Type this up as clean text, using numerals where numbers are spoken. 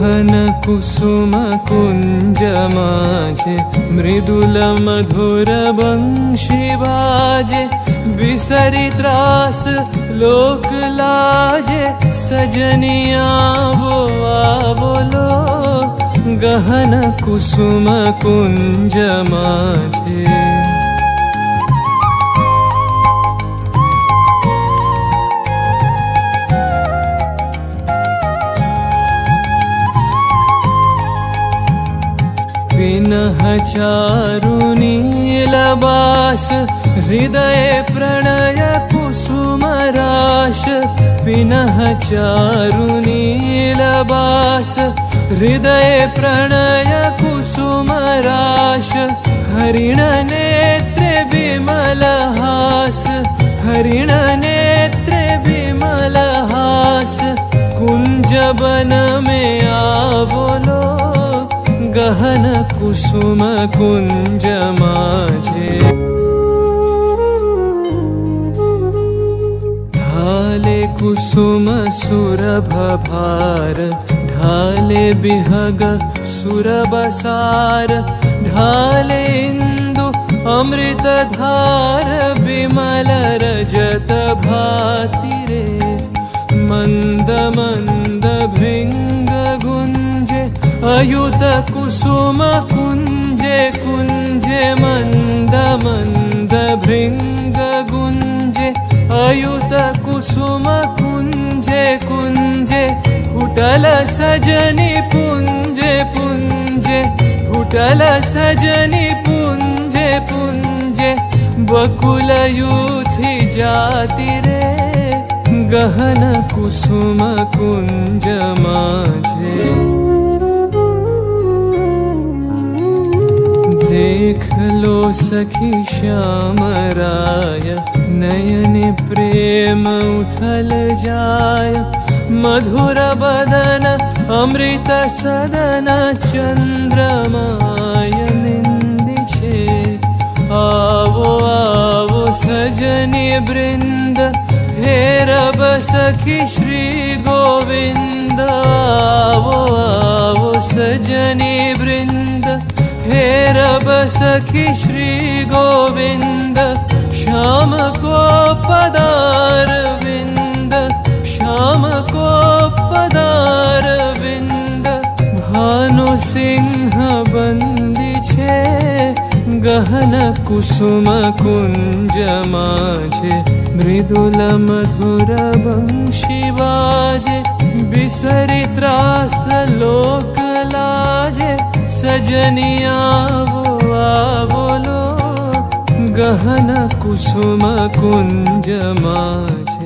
गहन कुसुम कुंज माझे मृदुल मधुर बंशी बाजे बिसरी त्रास लोक लाजे सजनिया वो बोलो गहन कुसुम कुंज माझे विनह चारु नीलबास हृदय प्रणय कुसुम राश विनह चारु नीलबास हृदय प्रणय कुसुम राश हरिण नेत्रे विमल हास हरिण नेत्रे विमल हास कुंज बन में आवलो गहन कुसुम कुंज माझे ढाले कुसुम सुरभ भार ढाले बिहग सुरबसार ढाले इंदु अमृत धार विमल रजत भाति रे मंद मंद भृंग गुंजे अयुत कुसुम कुंजे कुंजे मंद मंद भृंग गुंजे अयुत कुसुम कुंजे कुंजे फुटल सजनी पुंजे पुंजे फुटल सजनी पुंजे पुंजे बकुल यूथी जाति रे गहन कुसुम कुंज माझे देख लो सखी श्याम राय नयन प्रेम उथल जाय मधुर बदन अमृत सदन चंद्रमाय निंदी छे आवो आवो सजनी वृंद हे रब सखी श्री गोविंद आवो आवो सजनी वृंद हे रब सखी श्री गोविंद श्याम को पदार विंद श्याम को पदार विंद भानु सिंह बंदी छे गहन कुसुम कुंज माझे मृदुल मधुर बंशी बाजे बिसरी त्रास लोक लाजे सजनिया वो बोलो गहन कुसुम कुंज माझे।